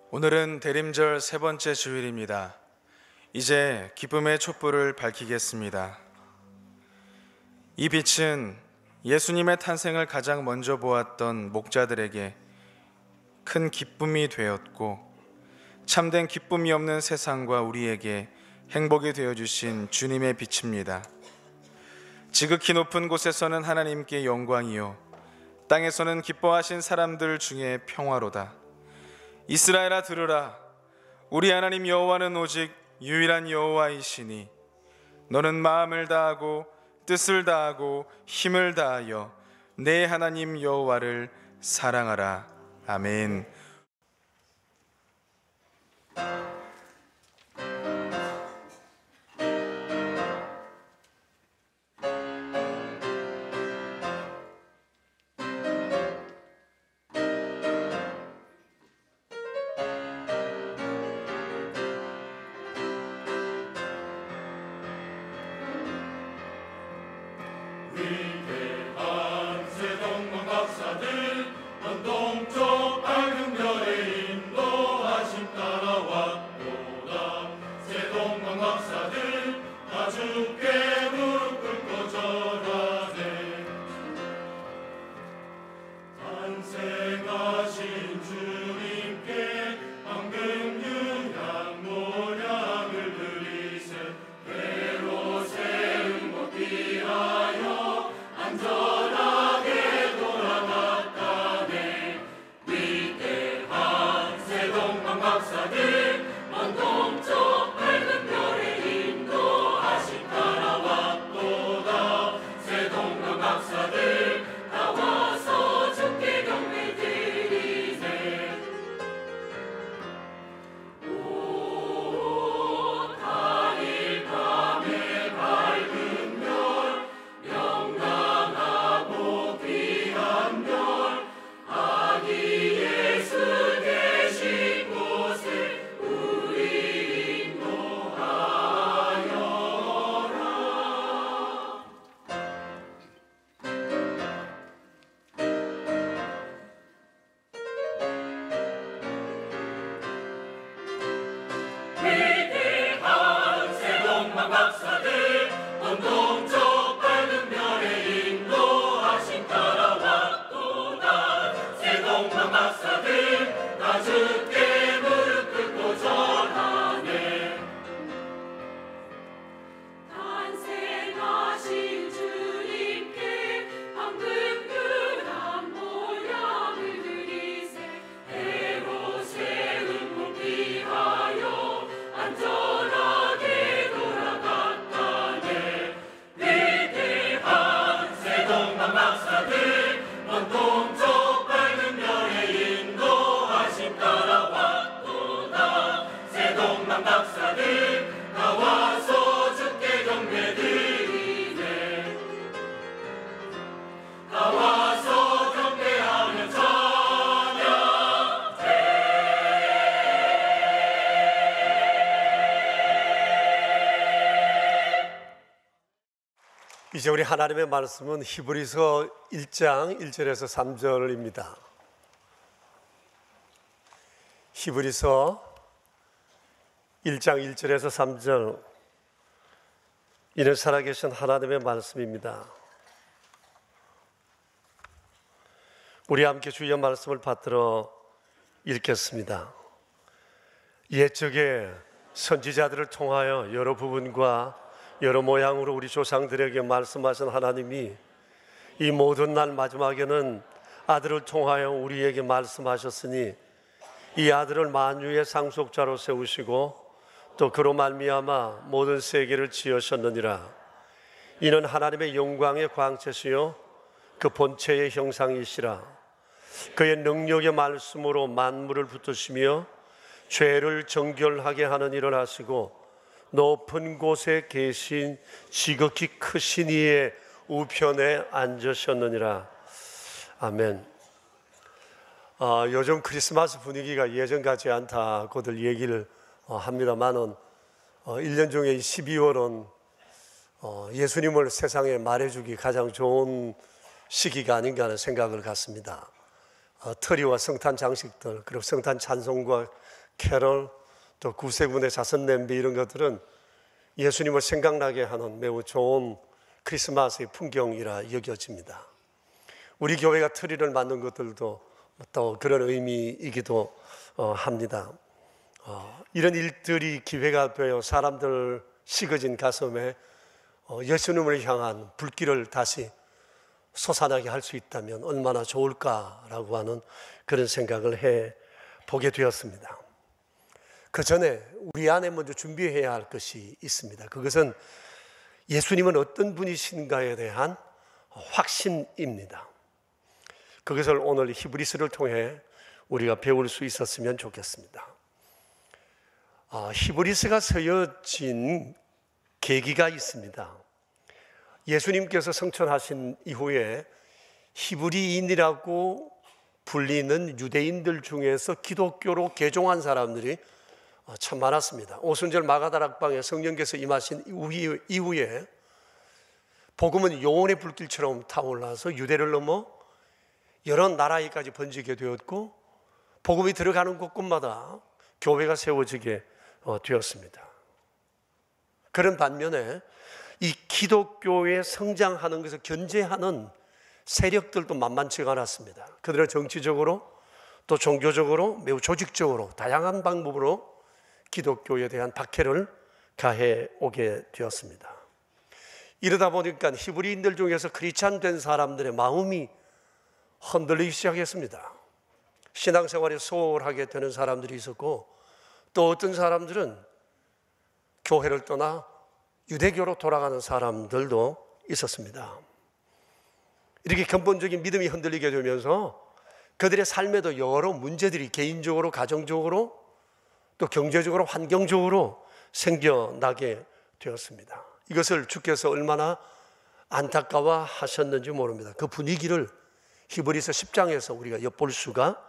오늘은 대림절 세 번째 주일입니다. 이제 기쁨의 촛불을 밝히겠습니다. 이 빛은 예수님의 탄생을 가장 먼저 보았던 목자들에게 큰 기쁨이 되었고, 참된 기쁨이 없는 세상과 우리에게 행복이 되어주신 주님의 빛입니다. 지극히 높은 곳에서는 하나님께 영광이요, 땅에서는 기뻐하신 사람들 중에 평화로다. 이스라엘아 들으라. 우리 하나님 여호와는 오직 유일한 여호와이시니 너는 마음을 다하고 뜻을 다하고 힘을 다하여 내 하나님 여호와를 사랑하라. 아멘. 위대한 세동문 박사들 동쪽 밝은 별의 인도하심 따라왔도다. 세동문 박사들 다 주께 무릎 꿇고 절하세. 탄생하신 주님께 황금 유향 모략을 드리세. 배로 세운 것 비하여 안전하게 돌아갔다네. 위대한 세동방 박사들 먼 동쪽 밝은 별의 인도하심 따라왔도다. 세동방 박사들 다 와서 주께 경배 드리세. 오 달일 밤에 밝은 별 영광하고 귀한 별 아기 예수 계신 곳에 우리 인도하여라. 위대한 세동방 박사들 온 동쪽 밝은 별의 인도하심 따라왔도다. 세동방 박사들 다 주께 무릎 꿇고 절하네. 탄생하신 주님께 황금 유향 모략을 드리세. 배로 세운 못 비하여 안전하게 돌아갔다네. 위대한 세동방 박사들 먼 동쪽 밝은 별의 인도하심 따라왔도다. 세동방 박사들 다 와서 주께 경배 드리네. 다 와서 경배하며 찬양해. 이제 우리 하나님의 말씀은 히브리서 1장 1절에서 3절입니다. 히브리서 1장 1절에서 3절, 이는 살아계신 하나님의 말씀입니다. 우리 함께 주의 말씀을 받들어 읽겠습니다. 옛적에 선지자들을 통하여 여러 부분과 여러 모양으로 우리 조상들에게 말씀하신 하나님이 이 모든 날 마지막에는 아들을 통하여 우리에게 말씀하셨으니 이 아들을 만유의 상속자로 세우시고 또 그로 말미암아 모든 세계를 지으셨느니라. 이는 하나님의 영광의 광채시요 그 본체의 형상이시라. 그의 능력의 말씀으로 만물을 붙드시며 죄를 정결하게 하는 일을 하시고 높은 곳에 계신 지극히 크신 이의 우편에 앉으셨느니라. 아멘. 요즘 크리스마스 분위기가 예전 같지 않다고들 얘기를 합니다만은 1년 중에 12월은 예수님을 세상에 말해주기 가장 좋은 시기가 아닌가 하는 생각을 갖습니다. 트리와 성탄 장식들, 그리고 성탄 찬송과 캐럴, 또 구세군의 자선 냄비, 이런 것들은 예수님을 생각나게 하는 매우 좋은 크리스마스의 풍경이라 여겨집니다. 우리 교회가 트리를 만든 것들도 또 그런 의미이기도 합니다. 이런 일들이 기회가 되어 사람들 식어진 가슴에 예수님을 향한 불길을 다시 솟아나게 할 수 있다면 얼마나 좋을까라고 하는 그런 생각을 해 보게 되었습니다. 그 전에 우리 안에 먼저 준비해야 할 것이 있습니다. 그것은 예수님은 어떤 분이신가에 대한 확신입니다. 그것을 오늘 히브리서를 통해 우리가 배울 수 있었으면 좋겠습니다. 히브리서가 쓰여진 계기가 있습니다. 예수님께서 성천하신 이후에 히브리인이라고 불리는 유대인들 중에서 기독교로 개종한 사람들이 참 많았습니다. 오순절 마가다락방에 성령께서 임하신 이후에 복음은 영혼의 불길처럼 타올라서 유대를 넘어 여러 나라에까지 번지게 되었고, 복음이 들어가는 곳곳마다 교회가 세워지게 되었습니다. 그런 반면에 이 기독교에 성장하는 것을 견제하는 세력들도 만만치가 않았습니다. 그들은 정치적으로 또 종교적으로 매우 조직적으로 다양한 방법으로 기독교에 대한 박해를 가해 오게 되었습니다. 이러다 보니까 히브리인들 중에서 크리스찬 된 사람들의 마음이 흔들리기 시작했습니다. 신앙생활이 소홀하게 되는 사람들이 있었고, 또 어떤 사람들은 교회를 떠나 유대교로 돌아가는 사람들도 있었습니다. 이렇게 근본적인 믿음이 흔들리게 되면서 그들의 삶에도 여러 문제들이 개인적으로, 가정적으로, 또 경제적으로, 환경적으로 생겨나게 되었습니다. 이것을 주께서 얼마나 안타까워 하셨는지 모릅니다. 그 분위기를 히브리서 10장에서 우리가 엿볼 수가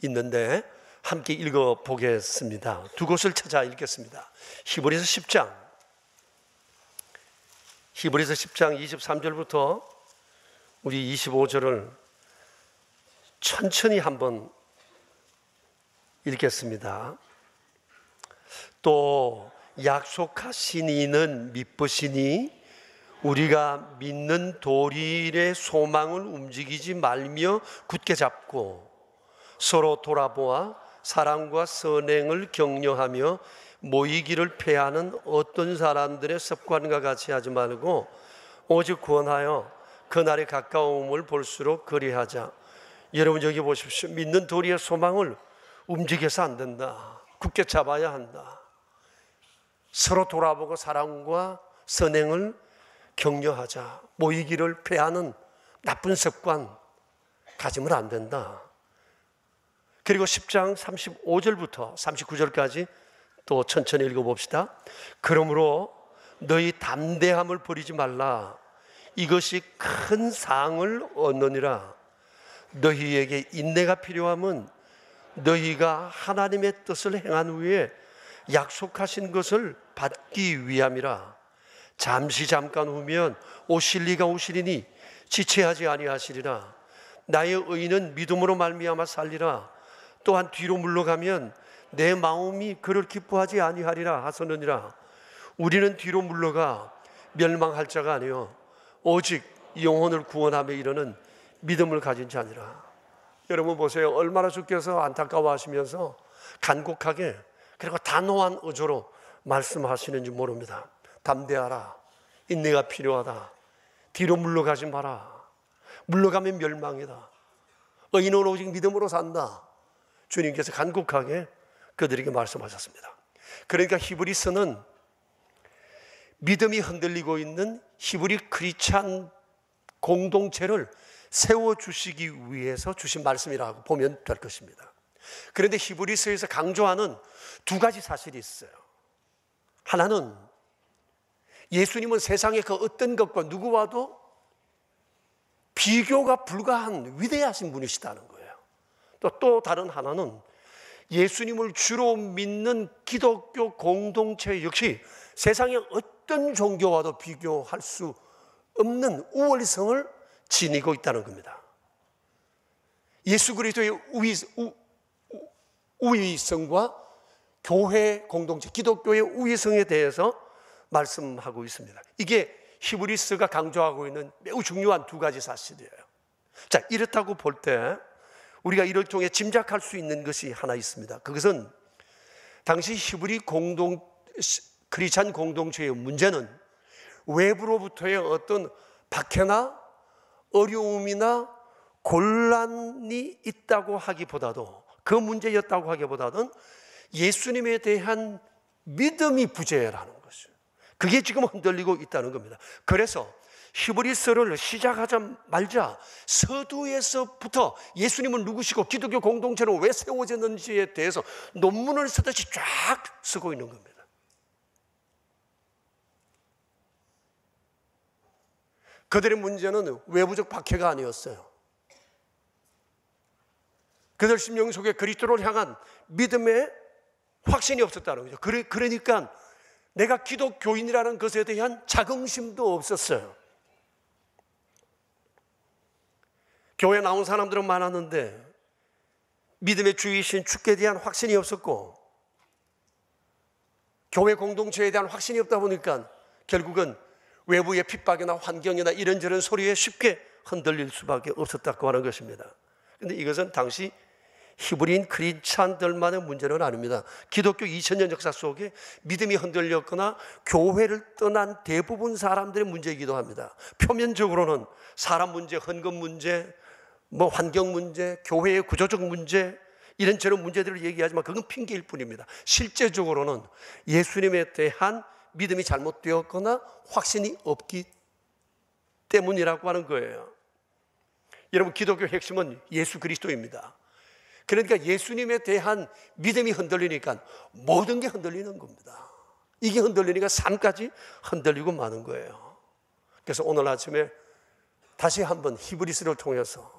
있는데 함께 읽어보겠습니다. 두 곳을 찾아 읽겠습니다. 히브리서 10장 23절부터 우리 25절을 천천히 한번 읽겠습니다. 또 약속하신 이는 미쁘시니 우리가 믿는 도리의 소망을 움직이지 말며 굳게 잡고 서로 돌아보아 사랑과 선행을 격려하며 모이기를 패하는 어떤 사람들의 습관과 같이 하지 말고 오직 구원하여 그날의 가까움을 볼수록 그리하자. 여러분 여기 보십시오. 믿는 도리의 소망을 움직여서 안 된다. 굳게 잡아야 한다. 서로 돌아보고 사랑과 선행을 격려하자. 모이기를 패하는 나쁜 습관 가지면 안 된다. 그리고 10장 35절부터 39절까지 또 천천히 읽어봅시다. 그러므로 너희 담대함을 버리지 말라. 이것이 큰 상을 얻느니라. 너희에게 인내가 필요함은 너희가 하나님의 뜻을 행한 후에 약속하신 것을 받기 위함이라. 잠시 잠깐 후면 오실 이가 오시리니 지체하지 아니하시리라. 나의 의인은 믿음으로 말미암아 살리라. 또한 뒤로 물러가면 내 마음이 그를 기뻐하지 아니하리라 하소느니라. 우리는 뒤로 물러가 멸망할 자가 아니요 오직 영혼을 구원하며 이르는 믿음을 가진 자니라. 여러분 보세요. 얼마나 주께서 안타까워하시면서 간곡하게 그리고 단호한 어조로 말씀하시는지 모릅니다. 담대하라. 인내가 필요하다. 뒤로 물러가지 마라. 물러가면 멸망이다. 의인은 오직 믿음으로 산다. 주님께서 간곡하게 그들에게 말씀하셨습니다. 그러니까 히브리서는 믿음이 흔들리고 있는 히브리 크리스찬 공동체를 세워주시기 위해서 주신 말씀이라고 보면 될 것입니다. 그런데 히브리서에서 강조하는 두 가지 사실이 있어요. 하나는 예수님은 세상의 그 어떤 것과 누구와도 비교가 불가한 위대하신 분이시다는 거예요. 또 다른 하나는 예수님을 주로 믿는 기독교 공동체 역시 세상의 어떤 종교와도 비교할 수 없는 우월성을 지니고 있다는 겁니다. 예수 그리스도의 우위성과 교회 공동체, 기독교의 우위성에 대해서 말씀하고 있습니다. 이게 히브리서가 강조하고 있는 매우 중요한 두 가지 사실이에요. 자, 이렇다고 볼 때 우리가 이를 통해 짐작할 수 있는 것이 하나 있습니다. 그것은 당시 히브리 크리스찬 공동체의 문제는 외부로부터의 어떤 박해나 어려움이나 곤란이 있다고 하기보다도, 그 문제였다고 하기보다는 예수님에 대한 믿음이 부재라는 것이에요. 그게 지금 흔들리고 있다는 겁니다. 그래서 히브리서를 시작하자마자 서두에서부터 예수님은 누구시고 기독교 공동체는 왜 세워졌는지에 대해서 논문을 쓰듯이 쫙 쓰고 있는 겁니다. 그들의 문제는 외부적 박해가 아니었어요. 그들 심령 속에 그리스도를 향한 믿음의 확신이 없었다는 거죠. 그러니까 내가 기독교인이라는 것에 대한 자긍심도 없었어요. 교회 나온 사람들은 많았는데 믿음의 주이신 주께 대한 확신이 없었고, 교회 공동체에 대한 확신이 없다 보니까 결국은 외부의 핍박이나 환경이나 이런저런 소리에 쉽게 흔들릴 수밖에 없었다고 하는 것입니다. 그런데 이것은 당시 히브리인 크리스찬들만의 문제는 아닙니다. 기독교 2000년 역사 속에 믿음이 흔들렸거나 교회를 떠난 대부분 사람들의 문제이기도 합니다. 표면적으로는 사람 문제, 헌금 문제, 환경 문제, 교회의 구조적 문제, 이런저런 문제들을 얘기하지만 그건 핑계일 뿐입니다. 실제적으로는 예수님에 대한 믿음이 잘못되었거나 확신이 없기 때문이라고 하는 거예요. 여러분, 기독교의 핵심은 예수 그리스도입니다. 그러니까 예수님에 대한 믿음이 흔들리니까 모든 게 흔들리는 겁니다. 이게 흔들리니까 삶까지 흔들리고 마는 거예요. 그래서 오늘 아침에 다시 한번 히브리서를 통해서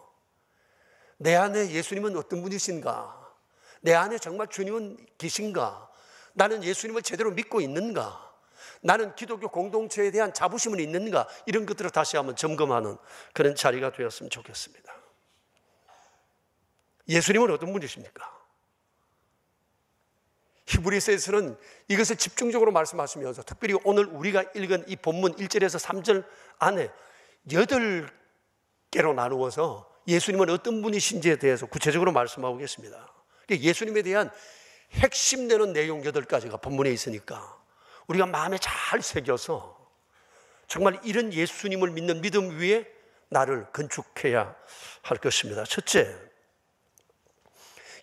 내 안에 예수님은 어떤 분이신가? 내 안에 정말 주님은 계신가? 나는 예수님을 제대로 믿고 있는가? 나는 기독교 공동체에 대한 자부심은 있는가? 이런 것들을 다시 한번 점검하는 그런 자리가 되었으면 좋겠습니다. 예수님은 어떤 분이십니까? 히브리서에서는 이것을 집중적으로 말씀하시면서 특별히 오늘 우리가 읽은 이 본문 1절에서 3절 안에 8개로 나누어서 예수님은 어떤 분이신지에 대해서 구체적으로 말씀하고 계십니다. 예수님에 대한 핵심 되는 내용 8가지가 본문에 있으니까 우리가 마음에 잘 새겨서 정말 이런 예수님을 믿는 믿음 위에 나를 건축해야 할 것입니다. 첫째,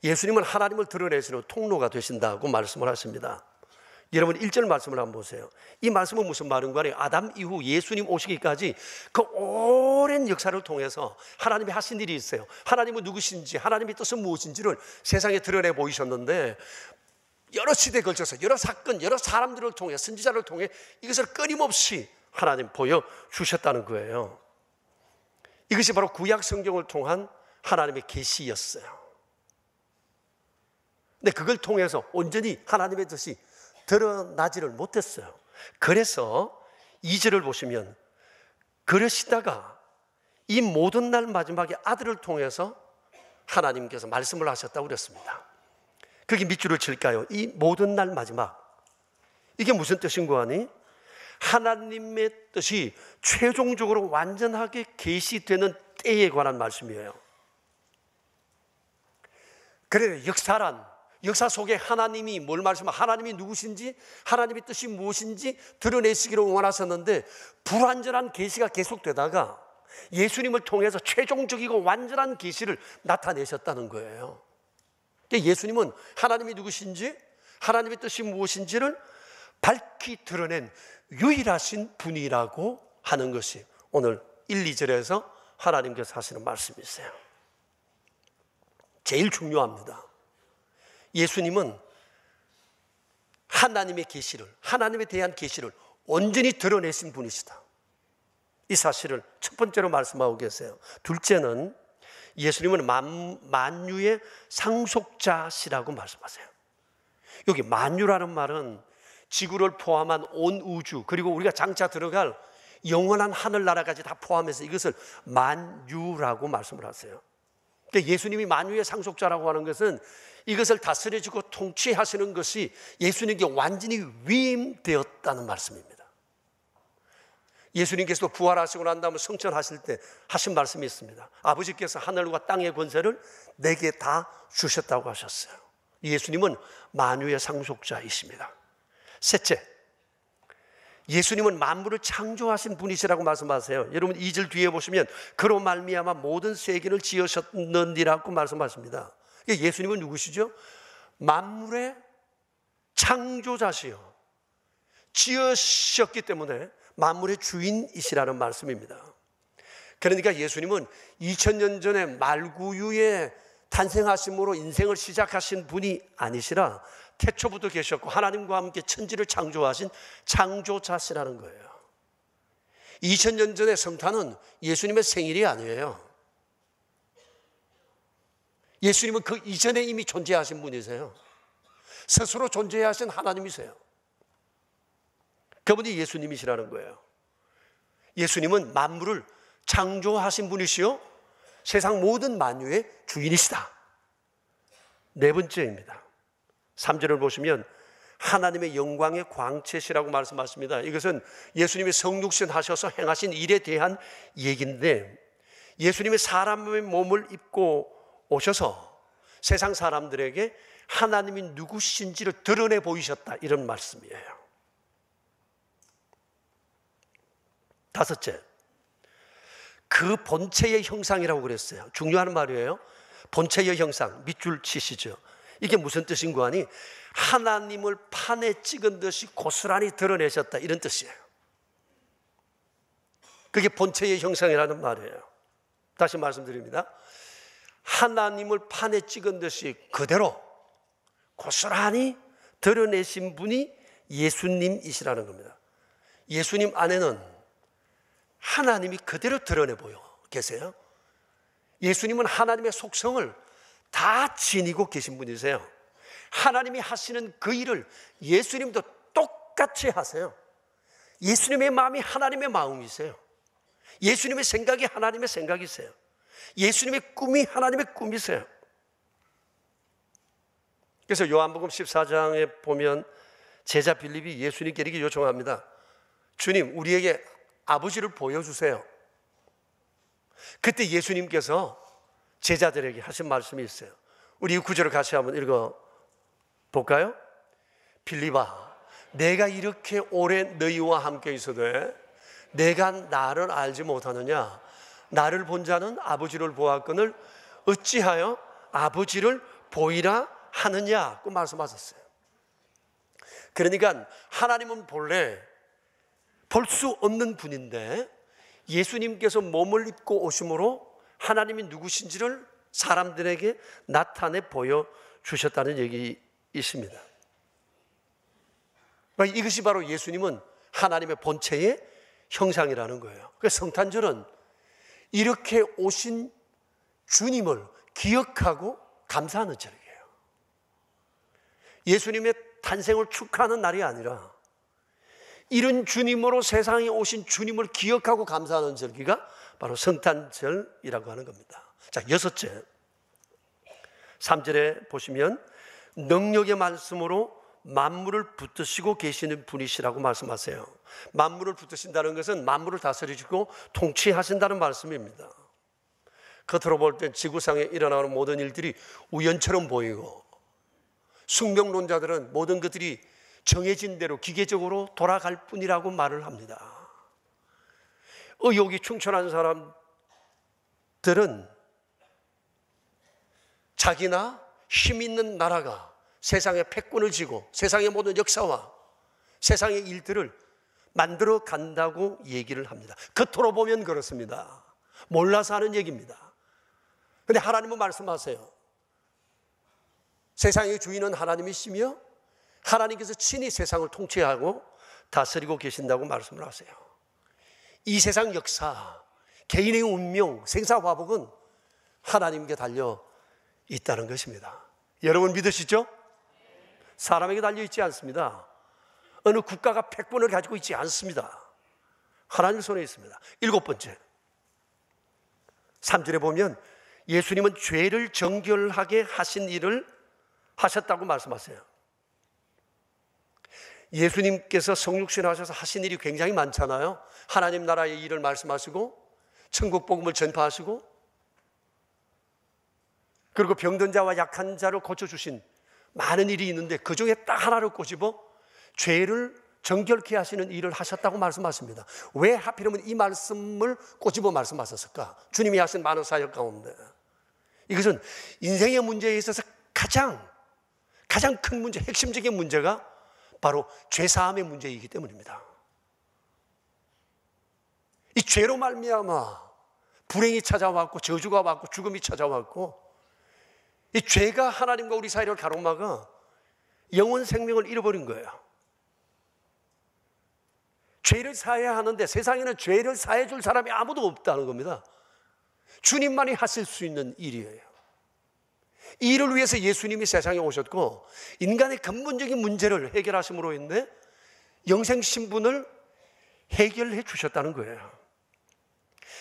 예수님은 하나님을 드러내시는 통로가 되신다고 말씀을 하십니다. 여러분 1절 말씀을 한번 보세요. 이 말씀은 무슨 말인가 하면 아담 이후 예수님 오시기까지 그 오랜 역사를 통해서 하나님이 하신 일이 있어요. 하나님은 누구신지, 하나님의 뜻은 무엇인지를 세상에 드러내 보이셨는데 여러 시대에 걸쳐서 여러 사건, 여러 사람들을 통해, 선지자를 통해 이것을 끊임없이 하나님 보여주셨다는 거예요. 이것이 바로 구약 성경을 통한 하나님의 계시였어요. 근데 그걸 통해서 온전히 하나님의 뜻이 드러나지를 못했어요. 그래서 2절을 보시면 그러시다가 이 모든 날 마지막에 아들을 통해서 하나님께서 말씀을 하셨다고 그랬습니다. 그게 밑줄을 칠까요? 이 모든 날 마지막, 이게 무슨 뜻인고 하니 하나님의 뜻이 최종적으로 완전하게 계시되는 때에 관한 말씀이에요. 그래, 역사 속에 하나님이 뭘 말씀하시면 하나님이 누구신지, 하나님의 뜻이 무엇인지 드러내시기를 원하셨는데 불완전한 계시가 계속되다가 예수님을 통해서 최종적이고 완전한 계시를 나타내셨다는 거예요. 예수님은 하나님이 누구신지, 하나님의 뜻이 무엇인지를 밝히 드러낸 유일하신 분이라고 하는 것이 오늘 1, 2절에서 하나님께서 하시는 말씀이세요. 제일 중요합니다. 예수님은 하나님의 계시를, 하나님에 대한 계시를 온전히 드러내신 분이시다. 이 사실을 첫 번째로 말씀하고 계세요. 둘째는 예수님은 만유의 상속자시라고 말씀하세요. 여기 만유라는 말은 지구를 포함한 온 우주, 그리고 우리가 장차 들어갈 영원한 하늘나라까지 다 포함해서 이것을 만유라고 말씀을 하세요. 그러니까 예수님이 만유의 상속자라고 하는 것은 이것을 다스려주고 통치하시는 것이 예수님께 완전히 위임되었다는 말씀입니다. 예수님께서 부활하시고 난 다음에 성천하실 때 하신 말씀이 있습니다. 아버지께서 하늘과 땅의 권세를 내게 다 주셨다고 하셨어요. 예수님은 만유의 상속자이십니다. 셋째, 예수님은 만물을 창조하신 분이시라고 말씀하세요. 여러분 2절 뒤에 보시면 그로 말미암아 모든 세계를 지으셨느니라고 말씀하십니다. 예수님은 누구시죠? 만물의 창조자시요, 지으셨기 때문에 만물의 주인이시라는 말씀입니다. 그러니까 예수님은 2000년 전에 말구유에 탄생하심으로 인생을 시작하신 분이 아니시라 태초부터 계셨고 하나님과 함께 천지를 창조하신 창조자시라는 거예요. 2000년 전의 성탄은 예수님의 생일이 아니에요. 예수님은 그 이전에 이미 존재하신 분이세요. 스스로 존재하신 하나님이세요. 그분이 예수님이시라는 거예요. 예수님은 만물을 창조하신 분이시요 세상 모든 만유의 주인이시다. 네 번째입니다. 3절을 보시면 하나님의 영광의 광채시라고 말씀하십니다. 이것은 예수님이 성육신 하셔서 행하신 일에 대한 얘기인데, 예수님이 사람의 몸을 입고 오셔서 세상 사람들에게 하나님이 누구신지를 드러내 보이셨다, 이런 말씀이에요. 다섯째, 그 본체의 형상이라고 그랬어요. 중요한 말이에요. 본체의 형상, 밑줄 치시죠. 이게 무슨 뜻인고 하니 하나님을 판에 찍은 듯이 고스란히 드러내셨다, 이런 뜻이에요. 그게 본체의 형상이라는 말이에요. 다시 말씀드립니다. 하나님을 판에 찍은 듯이 그대로 고스란히 드러내신 분이 예수님이시라는 겁니다. 예수님 안에는 하나님이 그대로 드러내 보여 계세요. 예수님은 하나님의 속성을 다 지니고 계신 분이세요. 하나님이 하시는 그 일을 예수님도 똑같이 하세요. 예수님의 마음이 하나님의 마음이세요. 예수님의 생각이 하나님의 생각이세요. 예수님의 꿈이 하나님의 꿈이세요. 그래서 요한복음 14장에 보면 제자 빌립이 예수님께 이렇게 요청합니다. 주님, 우리에게 아버지를 보여주세요. 그때 예수님께서 제자들에게 하신 말씀이 있어요. 우리 이 구절을 같이 한번 읽어볼까요? 빌립아, 내가 이렇게 오래 너희와 함께 있어도 내가 나를 알지 못하느냐? 나를 본 자는 아버지를 보았거늘 어찌하여 아버지를 보이라 하느냐고 말씀하셨어요. 그러니까 하나님은 본래 볼 수 없는 분인데 예수님께서 몸을 입고 오심으로 하나님이 누구신지를 사람들에게 나타내 보여주셨다는 얘기이십니다. 이것이 바로 예수님은 하나님의 본체의 형상이라는 거예요. 그래서 성탄절은 이렇게 오신 주님을 기억하고 감사하는 절기예요. 예수님의 탄생을 축하하는 날이 아니라 이런 주님으로 세상에 오신 주님을 기억하고 감사하는 절기가 바로 성탄절이라고 하는 겁니다. 자, 여섯째, 3절에 보시면 능력의 말씀으로 만물을 붙드시고 계시는 분이시라고 말씀하세요. 만물을 붙드신다는 것은 만물을 다스리시고 통치하신다는 말씀입니다. 겉으로 볼 땐 지구상에 일어나는 모든 일들이 우연처럼 보이고, 숙명론자들은 모든 것들이 정해진 대로 기계적으로 돌아갈 뿐이라고 말을 합니다. 의욕이 충천한 사람들은 자기나 힘 있는 나라가 세상에 패권을 쥐고 세상의 모든 역사와 세상의 일들을 만들어 간다고 얘기를 합니다. 겉으로 보면 그렇습니다. 몰라서 하는 얘기입니다. 그런데 하나님은 말씀하세요. 세상의 주인은 하나님이시며 하나님께서 친히 세상을 통치하고 다스리고 계신다고 말씀을 하세요. 이 세상 역사, 개인의 운명, 생사화복은 하나님께 달려 있다는 것입니다. 여러분 믿으시죠? 사람에게 달려 있지 않습니다. 어느 국가가 패권을 가지고 있지 않습니다. 하나님 손에 있습니다. 일곱 번째, 3절에 보면 예수님은 죄를 정결하게 하신 일을 하셨다고 말씀하세요. 예수님께서 성육신 하셔서 하신 일이 굉장히 많잖아요. 하나님 나라의 일을 말씀하시고 천국 복음을 전파하시고 그리고 병든 자와 약한 자를 고쳐주신 많은 일이 있는데 그 중에 딱 하나를 꼬집어 죄를 정결케 하시는 일을 하셨다고 말씀하십니다. 왜 하필이면 이 말씀을 꼬집어 말씀하셨을까? 주님이 하신 많은 사역 가운데 이것은 인생의 문제에 있어서 가장 큰 문제, 핵심적인 문제가 바로 죄사함의 문제이기 때문입니다. 이 죄로 말미암아 불행이 찾아왔고 저주가 왔고 죽음이 찾아왔고 이 죄가 하나님과 우리 사이를 가로막아 영원 생명을 잃어버린 거예요. 죄를 사해야 하는데 세상에는 죄를 사해 줄 사람이 아무도 없다는 겁니다. 주님만이 하실 수 있는 일이에요. 이 일을 위해서 예수님이 세상에 오셨고 인간의 근본적인 문제를 해결하심으로 인해 영생 신분을 해결해 주셨다는 거예요.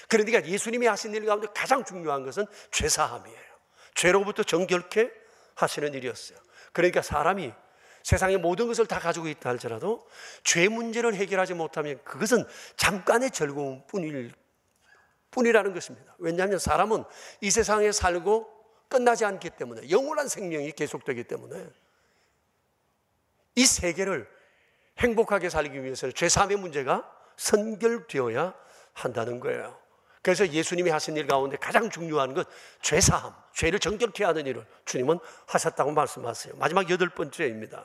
그러니까 예수님이 하신 일 가운데 가장 중요한 것은 죄사함이에요. 죄로부터 정결케 하시는 일이었어요. 그러니까 사람이 세상의 모든 것을 다 가지고 있다 할지라도 죄 문제를 해결하지 못하면 그것은 잠깐의 즐거움 뿐이라는 것입니다. 왜냐하면 사람은 이 세상에 살고 끝나지 않기 때문에 영원한 생명이 계속되기 때문에 이 세계를 행복하게 살기 위해서는 죄사함의 문제가 선결되어야 한다는 거예요. 그래서 예수님이 하신 일 가운데 가장 중요한 것 죄사함, 죄를 정결케 하는 일을 주님은 하셨다고 말씀하세요. 마지막 8번째입니다.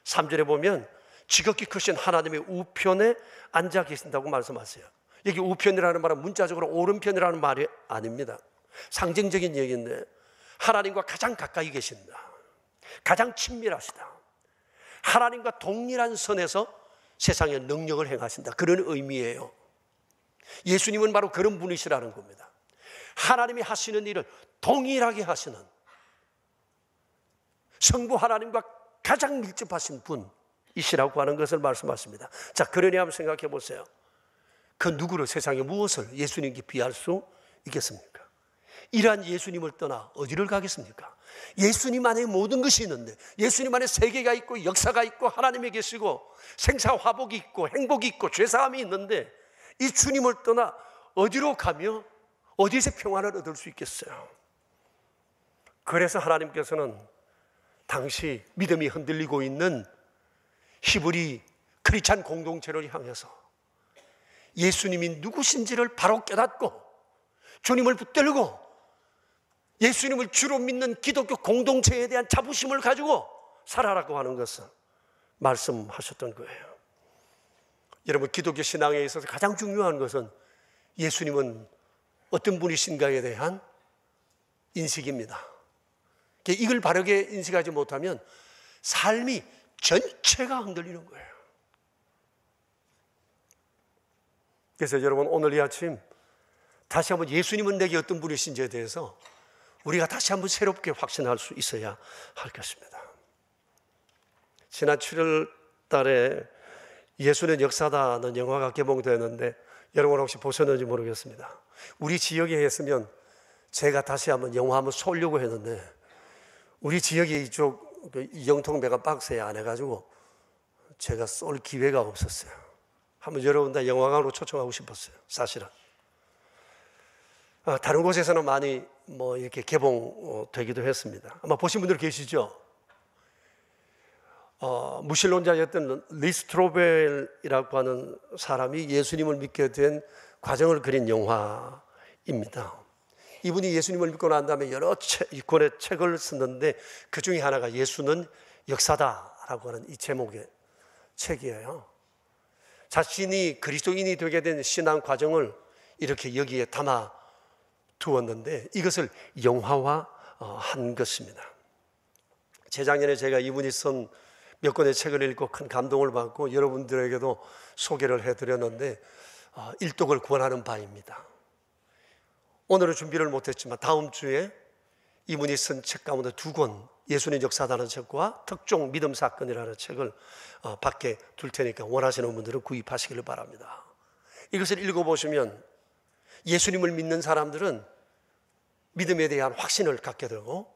3절에 보면 지극히 크신 하나님의 우편에 앉아 계신다고 말씀하세요. 여기 우편이라는 말은 문자적으로 오른편이라는 말이 아닙니다. 상징적인 얘기인데 하나님과 가장 가까이 계신다, 가장 친밀하시다, 하나님과 동일한 선에서 세상에 능력을 행하신다, 그런 의미예요. 예수님은 바로 그런 분이시라는 겁니다. 하나님이 하시는 일을 동일하게 하시는 성부 하나님과 가장 밀접하신 분이시라고 하는 것을 말씀하십니다. 자, 그러니 한번 생각해 보세요. 그 누구를, 세상에 무엇을 예수님께 비할 수 있겠습니까? 이러한 예수님을 떠나 어디를 가겠습니까? 예수님 안에 모든 것이 있는데, 예수님 안에 세계가 있고 역사가 있고 하나님이 계시고 생사화복이 있고 행복이 있고 죄사함이 있는데 이 주님을 떠나 어디로 가며 어디에서 평안을 얻을 수 있겠어요? 그래서 하나님께서는 당시 믿음이 흔들리고 있는 히브리 크리스찬 공동체를 향해서 예수님이 누구신지를 바로 깨닫고 주님을 붙들고 예수님을 주로 믿는 기독교 공동체에 대한 자부심을 가지고 살아라고 하는 것을 말씀하셨던 거예요. 여러분, 기독교 신앙에 있어서 가장 중요한 것은 예수님은 어떤 분이신가에 대한 인식입니다. 이걸 바르게 인식하지 못하면 삶이 전체가 흔들리는 거예요. 그래서 여러분, 오늘 이 아침 다시 한번 예수님은 내게 어떤 분이신지에 대해서 우리가 다시 한번 새롭게 확신할 수 있어야 할 것입니다. 지난 7월 달에 예수는 역사다는 영화가 개봉되었는데 여러분 혹시 보셨는지 모르겠습니다. 우리 지역에 했으면 제가 다시 한번 영화 한번 쏠려고 했는데 우리 지역에 이쪽 이영통배가 박스에 안 해가지고 제가 쏠 기회가 없었어요. 한번 여러분 다 영화관으로 초청하고 싶었어요. 사실은 다른 곳에서는 많이 이렇게 개봉되기도 했습니다. 아마 보신 분들 계시죠? 무신론자였던 리스트로벨이라고 하는 사람이 예수님을 믿게 된 과정을 그린 영화입니다. 이분이 예수님을 믿고 난 다음에 여러 권의 책을 썼는데 그 중에 하나가 예수는 역사다라고 하는 이 제목의 책이에요. 자신이 그리스도인이 되게 된 신앙 과정을 이렇게 여기에 담아 두었는데 이것을 영화화한 것입니다. 재작년에 제가 이분이 쓴 몇 권의 책을 읽고 큰 감동을 받고 여러분들에게도 소개를 해드렸는데 일독을 권하는 바입니다. 오늘은 준비를 못했지만 다음 주에 이분이 쓴 책 가운데 2권, 예수님 역사다는 책과 특종 믿음 사건이라는 책을 밖에 둘 테니까 원하시는 분들은 구입하시기를 바랍니다. 이것을 읽어보시면 예수님을 믿는 사람들은 믿음에 대한 확신을 갖게 되고,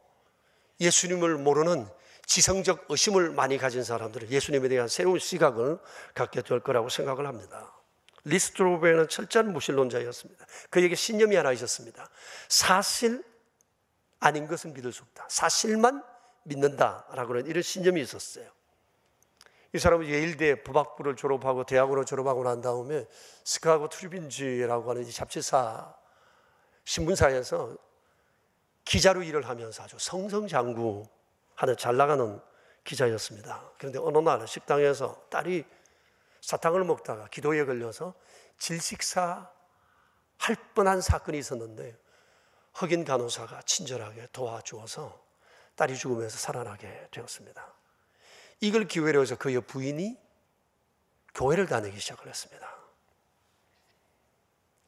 예수님을 모르는 지성적 의심을 많이 가진 사람들은 예수님에 대한 새로운 시각을 갖게 될 거라고 생각을 합니다. 리스트로베는 철저한 무신론자였습니다. 그에게 신념이 하나 있었습니다. 사실 아닌 것은 믿을 수 없다. 사실만 믿는다라고는 이런 신념이 있었어요. 이 사람은 예일대 법학부를 졸업하고 대학원을 졸업하고 난 다음에 스카고 트리뷴지라고 하는 이 잡지사 신문사에서 기자로 일을 하면서 아주 성성장구하는 잘 나가는 기자였습니다. 그런데 어느 날 식당에서 딸이 사탕을 먹다가 기도에 걸려서 질식사 할 뻔한 사건이 있었는데 흑인 간호사가 친절하게 도와주어서 딸이 죽으면서 살아나게 되었습니다. 이걸 기회로 해서 그의 부인이 교회를 다니기 시작을 했습니다.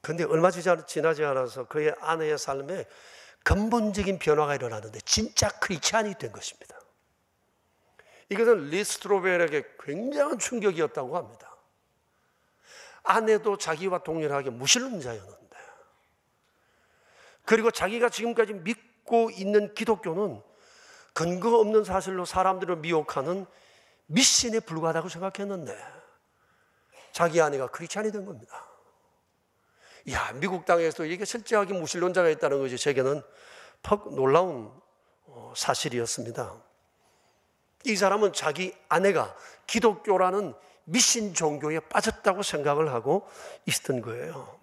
그런데 얼마 지나지 않아서 그의 아내의 삶에 근본적인 변화가 일어나는데 진짜 크리스찬이 된 것입니다. 이것은 리스트로벨에게 굉장한 충격이었다고 합니다. 아내도 자기와 동일하게 무신론자였는데, 그리고 자기가 지금까지 믿고 있는 기독교는 근거 없는 사실로 사람들을 미혹하는 미신에 불과하다고 생각했는데 자기 아내가 크리스찬이 된 겁니다. 미국 땅에서 이게 실제하게 무신론자가 있다는 것이 제게는 퍽 놀라운 사실이었습니다. 이 사람은 자기 아내가 기독교라는 미신 종교에 빠졌다고 생각을 하고 있었던 거예요.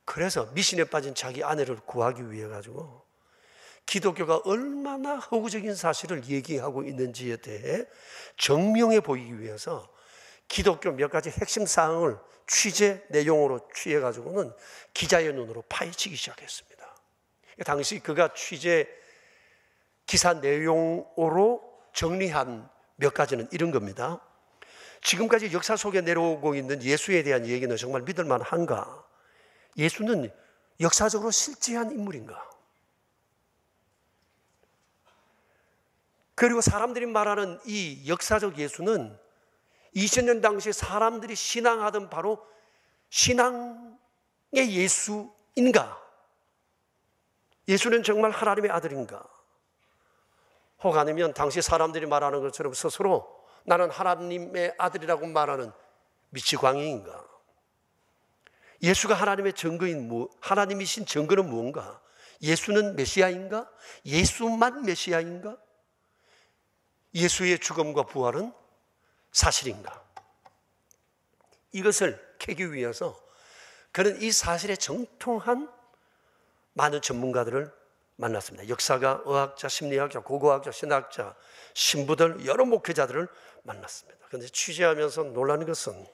그래서 미신에 빠진 자기 아내를 구하기 위해 가지고 기독교가 얼마나 허구적인 사실을 얘기하고 있는지에 대해 증명해 보이기 위해서 기독교 몇 가지 핵심 사항을 취재 내용으로 취해 가지고는 기자의 눈으로 파헤치기 시작했습니다. 당시 그가 취재 기사 내용으로 정리한 몇 가지는 이런 겁니다. 지금까지 역사 속에 내려오고 있는 예수에 대한 얘기는 정말 믿을 만한가? 예수는 역사적으로 실제한 인물인가? 그리고 사람들이 말하는 이 역사적 예수는 2000년 당시에 사람들이 신앙하던 바로 신앙의 예수인가? 예수는 정말 하나님의 아들인가? 혹 아니면 당시 사람들이 말하는 것처럼 스스로 나는 하나님의 아들이라고 말하는 미치광이인가? 예수가 하나님의 증거인 하나님이신 증거는 무언가? 예수는 메시아인가? 예수만 메시아인가? 예수의 죽음과 부활은 사실인가? 이것을 캐기 위해서 그는 이 사실에 정통한 많은 전문가들을 만났습니다. 역사가, 의학자, 심리학자, 고고학자, 신학자, 신부들, 여러 목회자들을 만났습니다. 그런데 취재하면서 놀라는 것은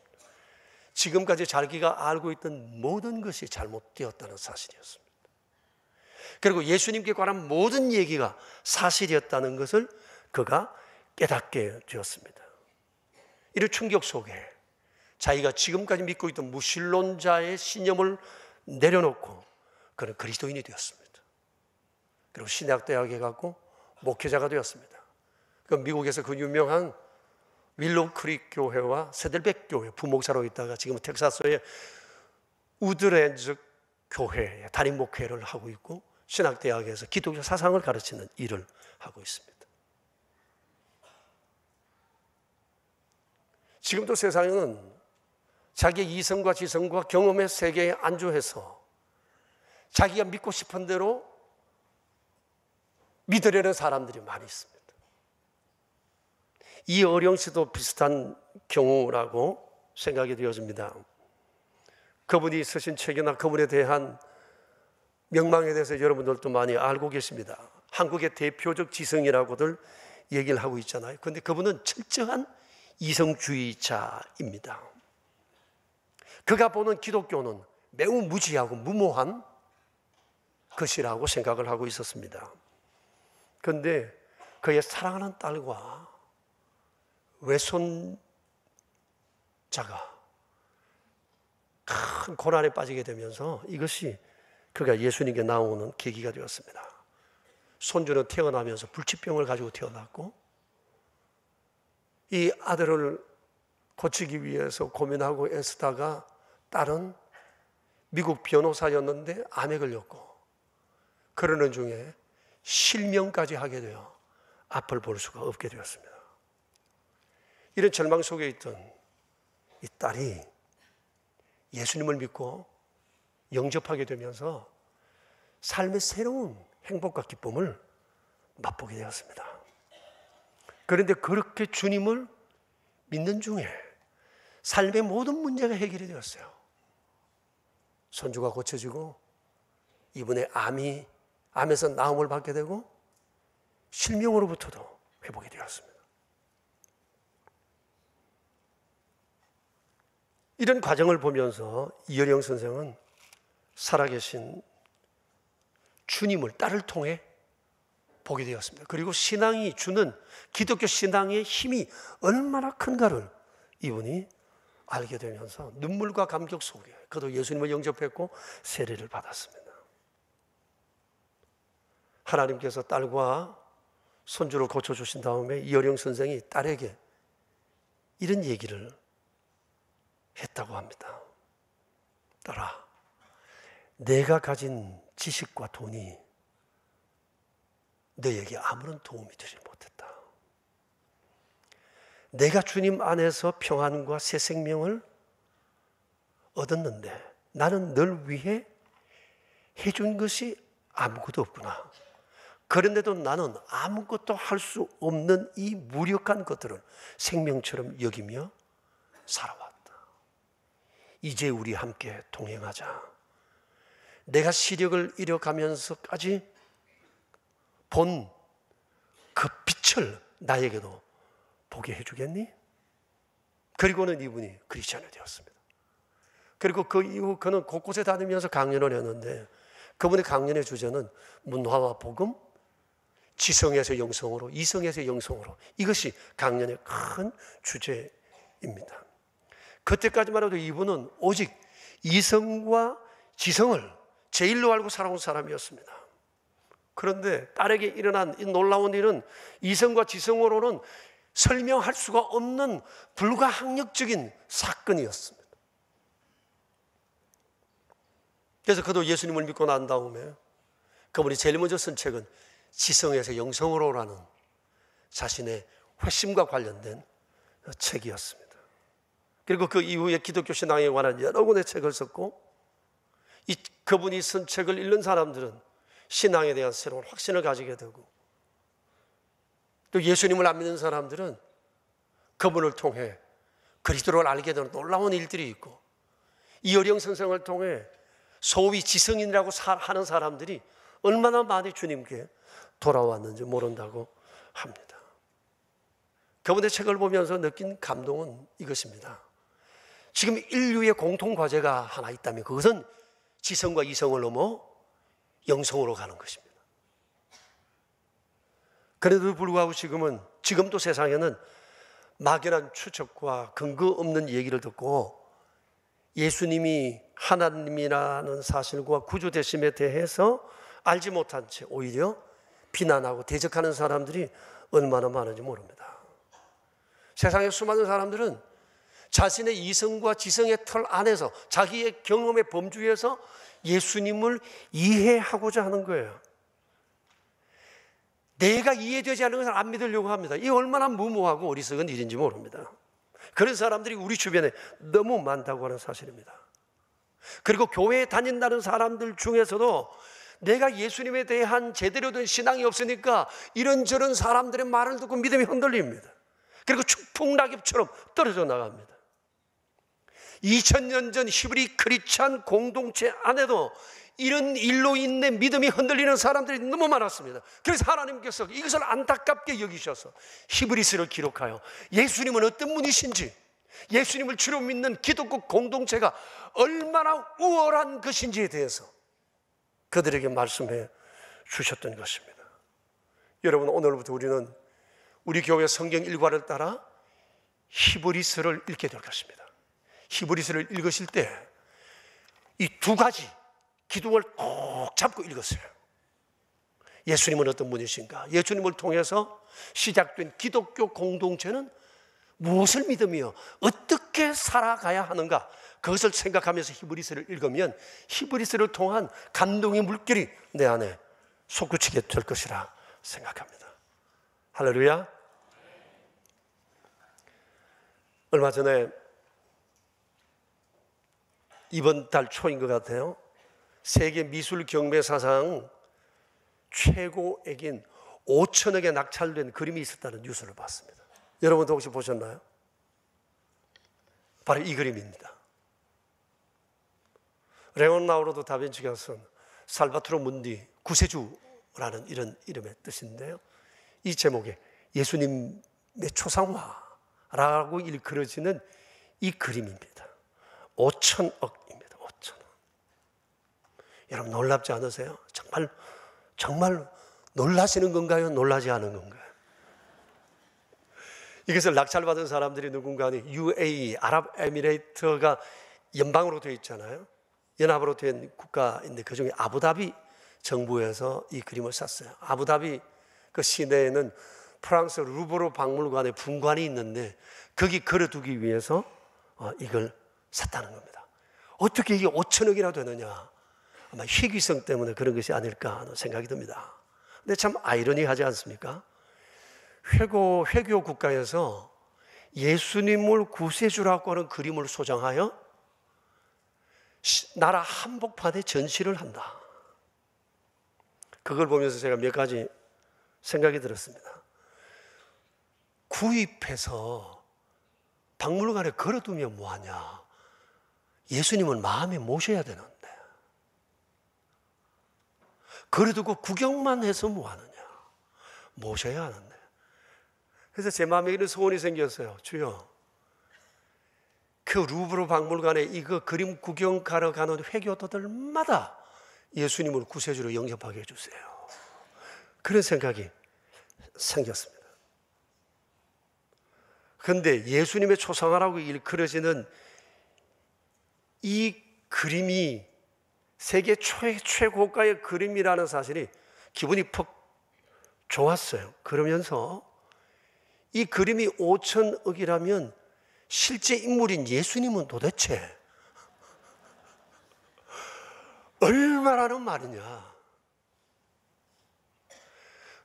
지금까지 자기가 알고 있던 모든 것이 잘못되었다는 사실이었습니다. 그리고 예수님께 관한 모든 얘기가 사실이었다는 것을 그가 깨닫게 되었습니다. 이런 충격 속에 자기가 지금까지 믿고 있던 무신론자의 신념을 내려놓고 그는 그리스도인이 되었습니다. 그리고 신학대학에 가고 목회자가 되었습니다. 미국에서 그 유명한 윌로우 크릭 교회와 세들백 교회 부목사로 있다가 지금은 텍사스의 우드랜즈 교회에 담임 목회를 하고 있고 신학대학에서 기독교 사상을 가르치는 일을 하고 있습니다. 지금도 세상에는 자기의 이성과 지성과 경험의 세계에 안주해서 자기가 믿고 싶은 대로 믿으려는 사람들이 많이 있습니다. 이 어령 씨도 비슷한 경우라고 생각이 되어집니다. 그분이 쓰신 책이나 그분에 대한 명망에 대해서 여러분들도 많이 알고 계십니다. 한국의 대표적 지성이라고들 얘기를 하고 있잖아요. 그런데 그분은 철저한 이성주의자입니다. 그가 보는 기독교는 매우 무지하고 무모한 것이라고 생각을 하고 있었습니다. 그런데 그의 사랑하는 딸과 외손자가 큰 고난에 빠지게 되면서 이것이 그가 예수님께 나오는 계기가 되었습니다. 손주는 태어나면서 불치병을 가지고 태어났고 이 아들을 고치기 위해서 고민하고 애쓰다가 딸은 미국 변호사였는데 암에 걸렸고 그러는 중에 실명까지 하게 되어 앞을 볼 수가 없게 되었습니다. 이런 절망 속에 있던 이 딸이 예수님을 믿고 영접하게 되면서 삶의 새로운 행복과 기쁨을 맛보게 되었습니다. 그런데 그렇게 주님을 믿는 중에 삶의 모든 문제가 해결이 되었어요. 손주가 고쳐지고 이분의 암에서 나음을 받게 되고 실명으로부터도 회복이 되었습니다. 이런 과정을 보면서 이어령 선생은 살아계신 주님을 딸을 통해 보게 되었습니다. 그리고 신앙이 주는 기독교 신앙의 힘이 얼마나 큰가를 이분이 알게 되면서 눈물과 감격 속에 그도 예수님을 영접했고 세례를 받았습니다. 하나님께서 딸과 손주를 고쳐주신 다음에 이어령 선생이 딸에게 이런 얘기를 했다고 합니다. 딸아, 내가 가진 지식과 돈이 너에게 아무런 도움이 되지 못했다. 내가 주님 안에서 평안과 새 생명을 얻었는데 나는 널 위해 해준 것이 아무것도 없구나. 그런데도 나는 아무것도 할 수 없는 이 무력한 것들을 생명처럼 여기며 살아왔다. 이제 우리 함께 동행하자. 내가 시력을 잃어가면서까지 본 그 빛을 나에게도 보게 해주겠니? 그리고는 이분이 크리스찬이 되었습니다. 그리고 그 이후 그는 곳곳에 다니면서 강연을 했는데 그분의 강연의 주제는 문화와 복음, 지성에서 영성으로, 이성에서 영성으로, 이것이 강연의 큰 주제입니다. 그때까지만 해도 이분은 오직 이성과 지성을 제일로 알고 살아온 사람이었습니다. 그런데 딸에게 일어난 이 놀라운 일은 이성과 지성으로는 설명할 수가 없는 불가항력적인 사건이었습니다. 그래서 그도 예수님을 믿고 난 다음에 그분이 제일 먼저 쓴 책은 지성에서 영성으로라는 자신의 회심과 관련된 책이었습니다. 그리고 그 이후에 기독교 신앙에 관한 여러 권의 책을 썼고 그분이 쓴 책을 읽는 사람들은 신앙에 대한 새로운 확신을 가지게 되고 또 예수님을 안 믿는 사람들은 그분을 통해 그리스도를 알게 되는 놀라운 일들이 있고 이어령 선생을 통해 소위 지성인이라고 하는 사람들이 얼마나 많이 주님께 돌아왔는지 모른다고 합니다. 그분의 책을 보면서 느낀 감동은 이것입니다. 지금 인류의 공통과제가 하나 있다면 그것은 지성과 이성을 넘어 영성으로 가는 것입니다. 그래도 불구하고 지금도 세상에는 막연한 추측과 근거 없는 얘기를 듣고 예수님이 하나님이라는 사실과 구주되심에 대해서 알지 못한 채 오히려 비난하고 대적하는 사람들이 얼마나 많은지 모릅니다. 세상의 수많은 사람들은 자신의 이성과 지성의 틀 안에서 자기의 경험의 범주에서 예수님을 이해하고자 하는 거예요. 내가 이해되지 않는 것을 안 믿으려고 합니다. 이게 얼마나 무모하고 어리석은 일인지 모릅니다. 그런 사람들이 우리 주변에 너무 많다고 하는 사실입니다. 그리고 교회에 다닌다는 사람들 중에서도 내가 예수님에 대한 제대로 된 신앙이 없으니까 이런저런 사람들의 말을 듣고 믿음이 흔들립니다. 그리고 축풍낙엽처럼 떨어져 나갑니다. 2000년 전 히브리 크리스찬 공동체 안에도 이런 일로 인해 믿음이 흔들리는 사람들이 너무 많았습니다. 그래서 하나님께서 이것을 안타깝게 여기셔서 히브리서를 기록하여 예수님은 어떤 분이신지, 예수님을 주로 믿는 기독교 공동체가 얼마나 우월한 것인지에 대해서 그들에게 말씀해 주셨던 것입니다. 여러분, 오늘부터 우리는 우리 교회 성경 일과를 따라 히브리서를 읽게 될 것입니다. 히브리서를 읽으실 때 이 두 가지 기둥을 꼭 잡고 읽었어요. 예수님은 어떤 분이신가? 예수님을 통해서 시작된 기독교 공동체는 무엇을 믿으며 어떻게 살아가야 하는가? 그것을 생각하면서 히브리서를 읽으면 히브리서를 통한 감동의 물결이 내 안에 솟구치게 될 것이라 생각합니다. 할렐루야. 얼마 전에 이번 달 초인 것 같아요. 세계 미술 경매 사상 최고액인 5천억에 낙찰된 그림이 있었다는 뉴스를 봤습니다. 여러분도 혹시 보셨나요? 바로 이 그림입니다. 레오나르도 다빈치가 쓴 살바토르 문디 구세주라는 이런 이름의 뜻인데요. 이 제목에 예수님의 초상화라고 일컬어지는 이 그림입니다. 5천억입니다. 5천억. 여러분 놀랍지 않으세요? 정말 놀라시는 건가요? 놀라지 않은 건가요? 이것을 낙찰받은 사람들이 누군가 하니 UAE, 아랍에미레이트가 연방으로 되어 있잖아요. 연합으로 된 국가인데 그중에 아부다비 정부에서 이 그림을 샀어요. 아부다비 그 시내에는 프랑스 루브르 박물관의 분관이 있는데 거기 걸어두기 위해서 이걸 샀다는 겁니다. 어떻게 이게 5천억이나 되느냐? 아마 희귀성 때문에 그런 것이 아닐까 하는 생각이 듭니다. 근데 참 아이러니하지 않습니까? 회교 국가에서 예수님을 구세주라고 하는 그림을 소장하여 나라 한복판에 전시를 한다. 그걸 보면서 제가 몇 가지 생각이 들었습니다. 구입해서 박물관에 걸어두면 뭐하냐? 예수님은 마음에 모셔야 되는데 걸어두고 구경만 해서 뭐하느냐? 모셔야 하는데. 그래서 제 마음에 이런 소원이 생겼어요. 주여, 그 루브르 박물관에 이거 그림 구경 가러 가는 회교도들마다 예수님을 구세주로 영접하게 해주세요. 그런 생각이 생겼습니다. 그런데 예수님의 초상화라고 일컬어지는 이 그림이 세계 최고가의 그림이라는 사실이 기분이 퍽 좋았어요. 그러면서 이 그림이 5천억이라면 실제 인물인 예수님은 도대체 얼마라는 말이냐?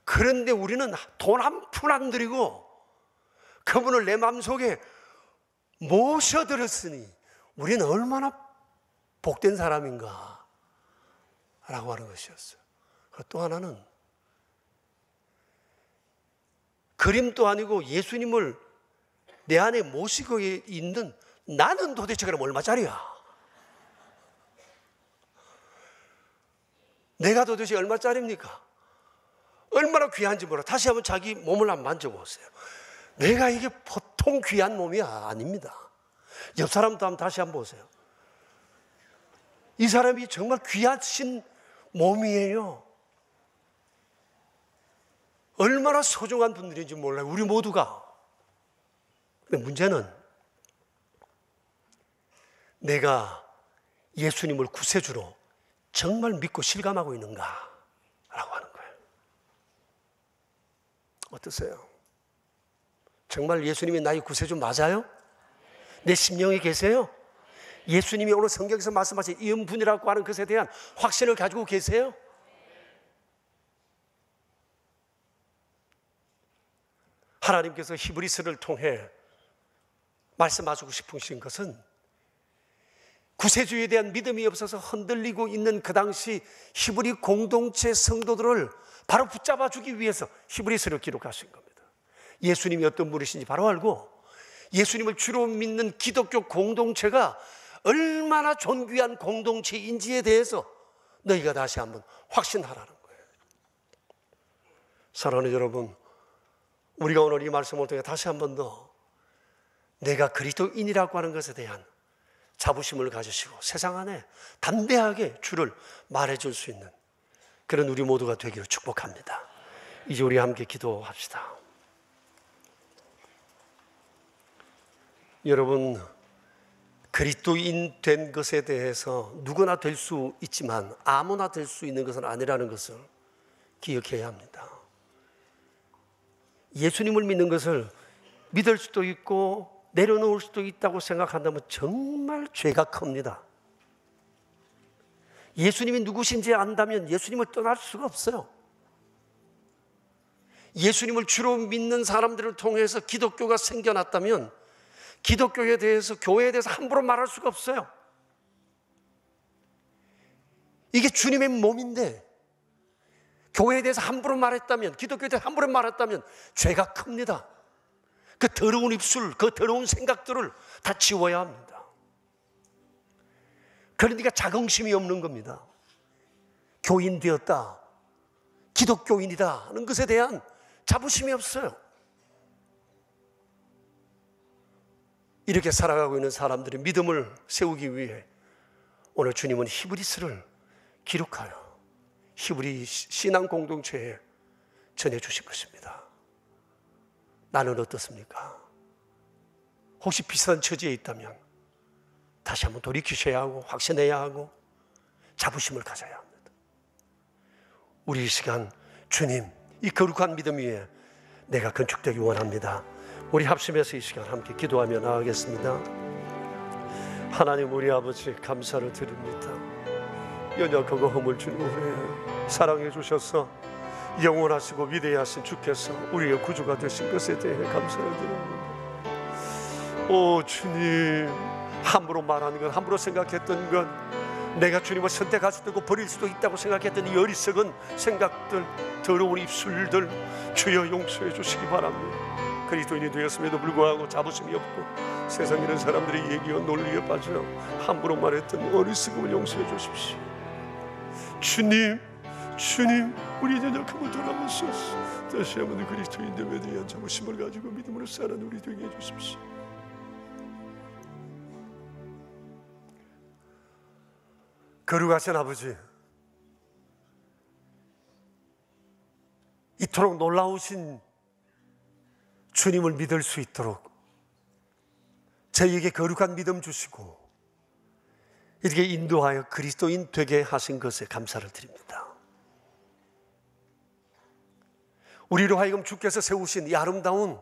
그런데 우리는 돈 한 푼 안 들이고 그분을 내 마음속에 모셔들었으니 우리는 얼마나 복된 사람인가 라고 하는 것이었어요. 또 하나는 그림도 아니고 예수님을 내 안에 모시고 있는 나는 도대체 그럼 얼마짜리야? 내가 도대체 얼마짜리입니까? 얼마나 귀한지 몰라. 다시 한번 자기 몸을 한번 만져보세요. 내가 이게 보통 귀한 몸이 아닙니다. 옆 사람도 한번 다시 한번 보세요. 이 사람이 정말 귀하신 몸이에요. 얼마나 소중한 분들인지 몰라요. 우리 모두가. 근데 문제는 내가 예수님을 구세주로 정말 믿고 실감하고 있는가? 라고 하는 거예요. 어떠세요? 정말 예수님이 나의 구세주 맞아요? 내 심령에 계세요? 예수님이 오늘 성경에서 말씀하신 이은분이라고 하는 것에 대한 확신을 가지고 계세요? 하나님께서 히브리서를 통해 말씀하시고 싶으신 것은 구세주에 대한 믿음이 없어서 흔들리고 있는 그 당시 히브리 공동체 성도들을 바로 붙잡아 주기 위해서 히브리서를 기록하신 겁니다. 예수님이 어떤 분이신지 바로 알고 예수님을 주로 믿는 기독교 공동체가 얼마나 존귀한 공동체인지에 대해서 너희가 다시 한번 확신하라는 거예요. 사랑하는 여러분, 우리가 오늘 이 말씀을 통해 다시 한번 더 내가 그리스도인이라고 하는 것에 대한 자부심을 가지시고 세상 안에 담대하게 주를 말해줄 수 있는 그런 우리 모두가 되기를 축복합니다. 이제 우리 함께 기도합시다. 여러분, 그리스도인 된 것에 대해서 누구나 될 수 있지만 아무나 될 수 있는 것은 아니라는 것을 기억해야 합니다. 예수님을 믿는 것을 믿을 수도 있고 내려놓을 수도 있다고 생각한다면 정말 죄가 큽니다. 예수님이 누구신지 안다면 예수님을 떠날 수가 없어요. 예수님을 주로 믿는 사람들을 통해서 기독교가 생겨났다면 기독교에 대해서, 교회에 대해서 함부로 말할 수가 없어요. 이게 주님의 몸인데 교회에 대해서 함부로 말했다면, 기독교에 대해서 함부로 말했다면 죄가 큽니다. 그 더러운 입술, 그 더러운 생각들을 다 지워야 합니다. 그러니까 자긍심이 없는 겁니다. 교인 되었다, 기독교인이다 하는 것에 대한 자부심이 없어요. 이렇게 살아가고 있는 사람들의 믿음을 세우기 위해 오늘 주님은 히브리서를 기록하여 히브리 신앙 공동체에 전해주신 것입니다. 나는 어떻습니까? 혹시 비슷한 처지에 있다면 다시 한번 돌이키셔야 하고 확신해야 하고 자부심을 가져야 합니다. 우리 이 시간 주님, 이 거룩한 믿음 위에 내가 건축되기 원합니다. 우리 합심해서 이 시간 함께 기도하며 나아가겠습니다. 하나님, 우리 아버지 감사를 드립니다. 연약하고 허물 준 우리를 사랑해 주셔서 영원하시고 위대하신 주께서 우리의 구주가 되신 것에 대해 감사를 드립니다. 오 주님, 함부로 말하는 것, 함부로 생각했던 것, 내가 주님을 선택할 수도 있고 버릴 수도 있다고 생각했던 이 어리석은 생각들, 더러운 입술들 주여 용서해 주시기 바랍니다. 그리스도인이 되었음에도 불구하고 자부심이 없고 세상 이런 사람들의 얘기와 논리에 빠져 함부로 말했던 어리석음을 용서해 주십시오. 주님, 우리 연약함을 돌아보소서. 다시 한번 그리스도인됨에 대한 자부심을 가지고 믿음으로 살아는 우리 되게 해주십시오. 거룩하신 아버지, 이토록 놀라우신 주님을 믿을 수 있도록 저희에게 거룩한 믿음 주시고 이렇게 인도하여 그리스도인 되게 하신 것에 감사를 드립니다. 우리로 하여금 주께서 세우신 이 아름다운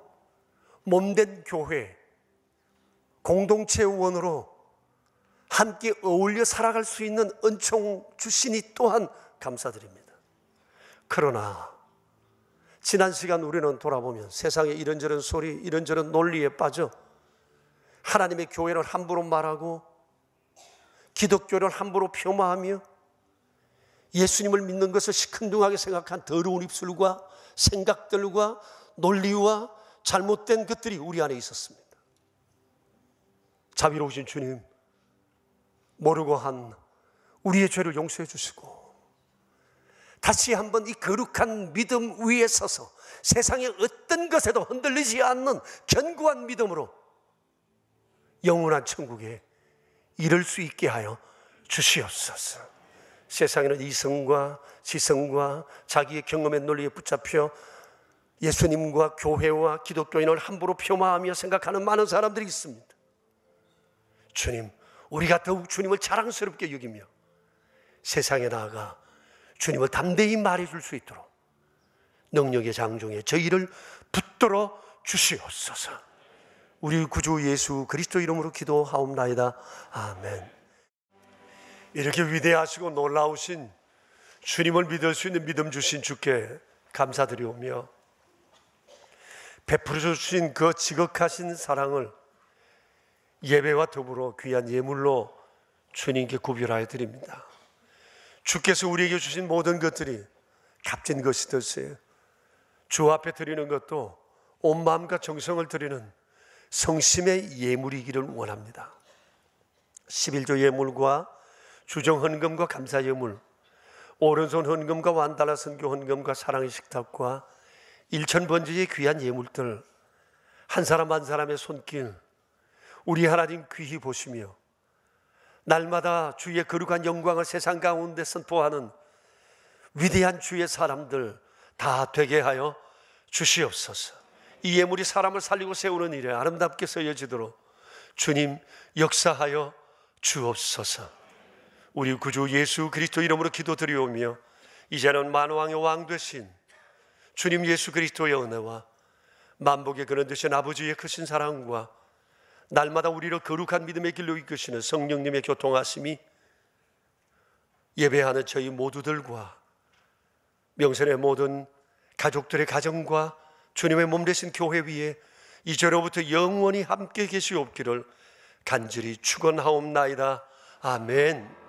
몸된 교회, 공동체 원으로 함께 어울려 살아갈 수 있는 은총 주시니 또한 감사드립니다. 그러나 지난 시간 우리는 돌아보면 세상의 이런저런 소리, 이런저런 논리에 빠져 하나님의 교회를 함부로 말하고 기독교를 함부로 폄하하며 예수님을 믿는 것을 시큰둥하게 생각한 더러운 입술과 생각들과 논리와 잘못된 것들이 우리 안에 있었습니다. 자비로우신 주님, 모르고 한 우리의 죄를 용서해 주시고 다시 한번 이 거룩한 믿음 위에 서서 세상의 어떤 것에도 흔들리지 않는 견고한 믿음으로 영원한 천국에 이를 수 있게 하여 주시옵소서. 세상에는 이성과 지성과 자기의 경험의 논리에 붙잡혀 예수님과 교회와 기독교인을 함부로 폄하하며 생각하는 많은 사람들이 있습니다. 주님, 우리가 더욱 주님을 자랑스럽게 여기며 세상에 나아가 주님을 담대히 말해줄 수 있도록 능력의 장중에 저희를 붙들어 주시옵소서. 우리 구주 예수 그리스도 이름으로 기도하옵나이다. 아멘. 이렇게 위대하시고 놀라우신 주님을 믿을 수 있는 믿음 주신 주께 감사드리오며 베풀어 주신 그 지극하신 사랑을 예배와 더불어 귀한 예물로 주님께 구별하여 드립니다. 주께서 우리에게 주신 모든 것들이 값진 것이 됐어요. 주 앞에 드리는 것도 온 마음과 정성을 드리는 성심의 예물이기를 원합니다. 11조 예물과 주정 헌금과 감사 예물, 오른손 헌금과 완달라 선교 헌금과 사랑의 식탁과 일천번제의 귀한 예물들, 한 사람 한 사람의 손길 우리 하나님 귀히 보시며 날마다 주의 거룩한 영광을 세상 가운데 선포하는 위대한 주의 사람들 다 되게 하여 주시옵소서. 이 예물이 사람을 살리고 세우는 일에 아름답게 쓰여지도록 주님 역사하여 주옵소서. 우리 구주 예수 그리스도 이름으로 기도드리오며 이제는 만왕의 왕 되신 주님 예수 그리스도의 은혜와 만복의 근원 되신 아버지의 크신 사랑과 날마다 우리를 거룩한 믿음의 길로 이끄시는 성령님의 교통하심이 예배하는 저희 모두들과 명선의 모든 가족들의 가정과 주님의 몸 되신 교회 위에 이제로부터 영원히 함께 계시옵기를 간절히 축원하옵나이다. 아멘.